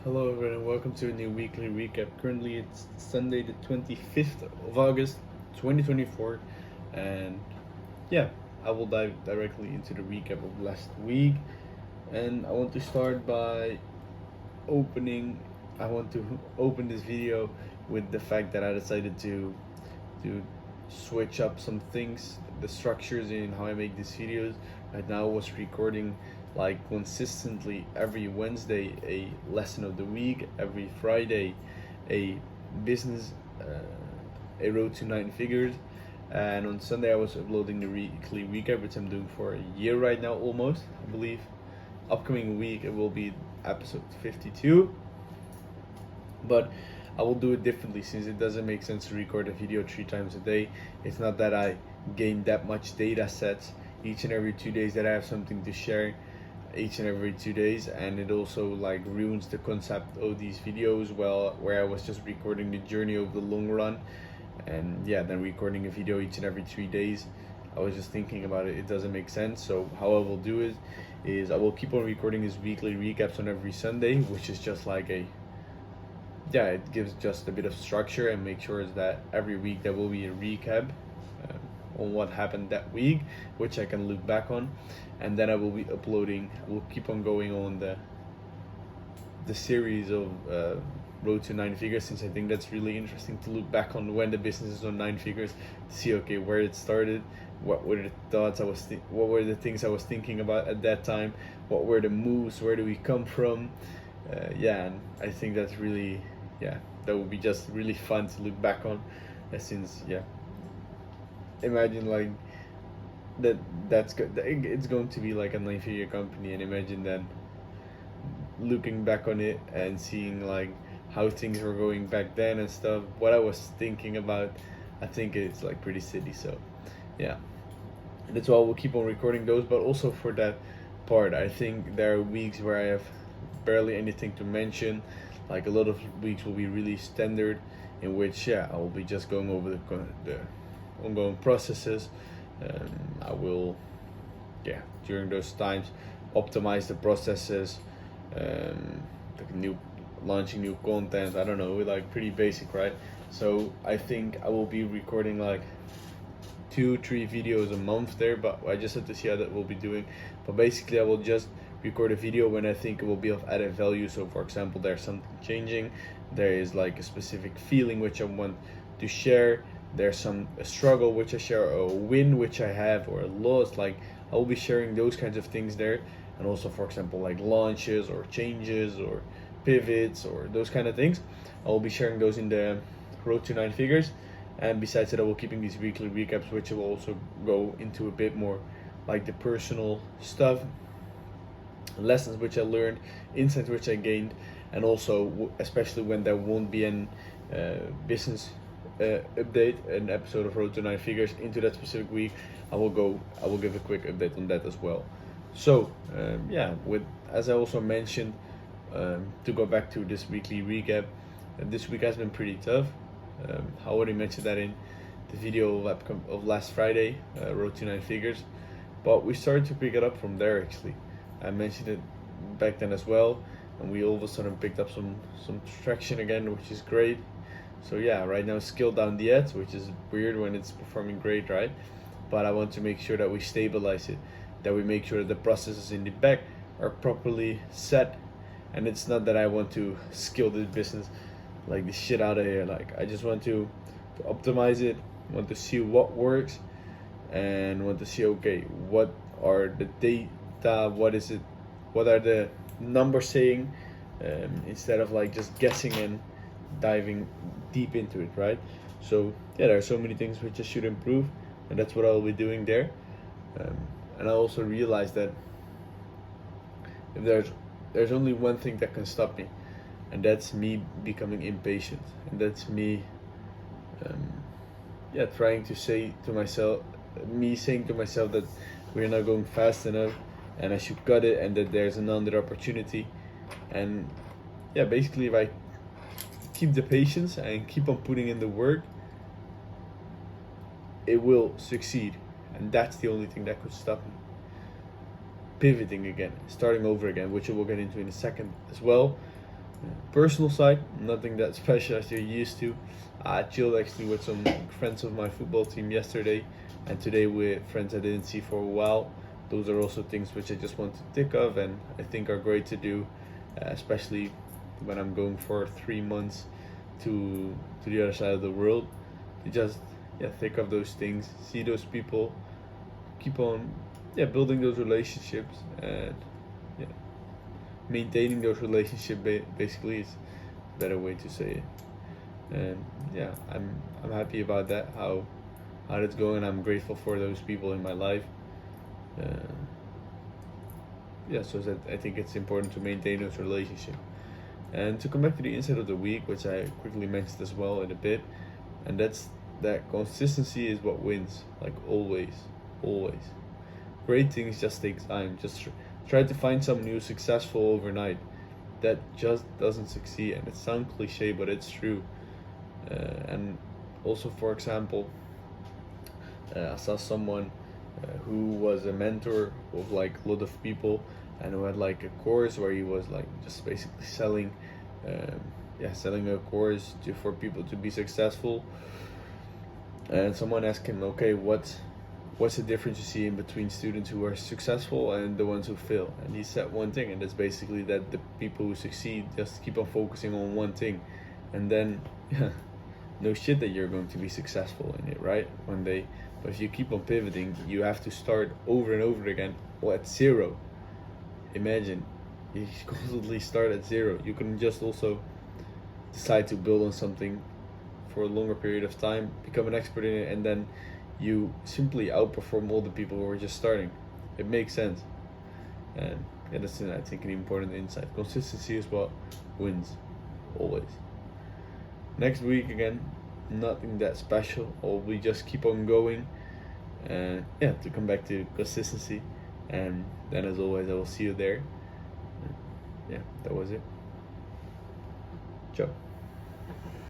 Hello everyone and welcome to a new weekly recap. Currently it's Sunday the 25th of August 2024 and yeah, I will dive directly into the recap of last week, and I want to start by opening I want to open this video with the fact that I decided to switch up some things, the structures in how I make these videos. Right now I was recording like consistently every Wednesday a lesson of the week, every Friday a business, a road to nine figures, and on Sunday I was uploading the weekly recap, which I'm doing for a year right now almost, I believe. Upcoming week it will be episode 52, but I will do it differently since it doesn't make sense to record a video 3 times a day. It's not that I gain that much data sets each and every 2 days that I have something to share each and every 2 days, and it also like ruins the concept of these videos well where I was just recording the journey of the long run, and yeah, then recording a video each and every 3 days. I was just thinking about it, it doesn't make sense. So how I will do it is I will keep on recording these weekly recaps on every Sunday, which is just like a, yeah, it gives just a bit of structure and make sure that every week there will be a recap on what happened that week, which I can look back on, and then I will be uploading. We'll keep on going on the series of road to nine figures, since I think that's really interesting to look back on when the business is on nine figures, to see okay where it started, what were the thoughts what were the things I was thinking about at that time, what were the moves, where do we come from. Yeah, and I think that's really, yeah, that would be just really fun to look back on, since yeah, imagine like that that's good, it's going to be like a nine figure company, and imagine then looking back on it and seeing like how things were going back then and stuff, what I was thinking about. I think it's like pretty silly. So yeah, that's why we'll keep on recording those. But also for that part, I think there are weeks where I have barely anything to mention. Like a lot of weeks will be really standard, in which yeah, I will be just going over the ongoing processes. I will, yeah, during those times optimize the processes, like new launching new content. I don't know, like pretty basic, right? So I think I will be recording like 2-3 videos a month there, but I just have to see how that will be doing. But basically I will just record a video when I think it will be of added value. So for example, there's something changing, there is like a specific feeling which I want to share, there's a struggle which I share, or a win which I have, or a loss, like I will be sharing those kinds of things there. And also for example like launches or changes or pivots or those kind of things, I will be sharing those in the road to nine figures. And besides that, I will keeping these weekly recaps, which will also go into a bit more like the personal stuff, lessons which I learned, insights which I gained, and also especially when there won't be an business update, an episode of Road to Nine Figures into that specific week, I will give a quick update on that as well. So yeah, with, as I also mentioned, to go back to this weekly recap, this week has been pretty tough. I already mentioned that in the video of last Friday, Road to Nine Figures, but we started to pick it up from there actually. I mentioned it back then as well, and we all of a sudden picked up some traction again, which is great. So yeah, right now scale down the ads, which is weird when it's performing great, right? But I want to make sure that we stabilize it, that we make sure that the processes in the back are properly set. And it's not that I want to scale this business like the shit out of here. Like I just want to optimize it, want to see what works, and want to see okay, what are the data, what is it, what are the numbers saying, instead of like just guessing and diving deep into it, right? So yeah, there are so many things which I should improve, and that's what I'll be doing there. um, and I also realized that if there's only one thing that can stop me, and that's me becoming impatient, and that's me um, yeah, trying to say to myself, me saying to myself that we're not going fast enough and I should cut it, and that there's another opportunity. And yeah, basically if I keep the patience and keep on putting in the work, it will succeed. And that's the only thing that could stop me pivoting again, starting over again, which we'll get into in a second as well. Personal side, nothing that special as you're used to. I chilled actually with some friends of my football team yesterday, and today with friends I didn't see for a while. Those are also things which I just want to think of and I think are great to do, especially when I'm going for 3 months to the other side of the world. To just think of those things, see those people, keep on building those relationships, and yeah, maintaining those relationships basically is a better way to say it. And yeah, I'm happy about that, how that's going. I'm grateful for those people in my life. uh, so that I think it's important to maintain those relationships. And to come back to the insight of the week, which I quickly mentioned as well in a bit, and that's that consistency is what wins, like always, always. Great things just take time. Just try to find someone new successful overnight. That just doesn't succeed, and it sounds cliche, but it's true. And also, for example, I saw someone who was a mentor of like a lot of people, and who had like a course where he was like just basically selling, selling a course for people to be successful. And someone asked him, okay, what's the difference you see in between students who are successful and the ones who fail? And he said one thing, and that's basically that the people who succeed just keep on focusing on one thing, and then no shit that you're going to be successful in it, right? One day. But if you keep on pivoting, you have to start over and over again, or at zero. Imagine you constantly start at zero. You can just also decide to build on something for a longer period of time, become an expert in it, and then you simply outperform all the people who are just starting. It makes sense. And that's I think an important insight. Consistency is what wins, always. Next week again, nothing that special, or we just keep on going, and to come back to consistency. And then as always, I will see you there. That was it. Ciao.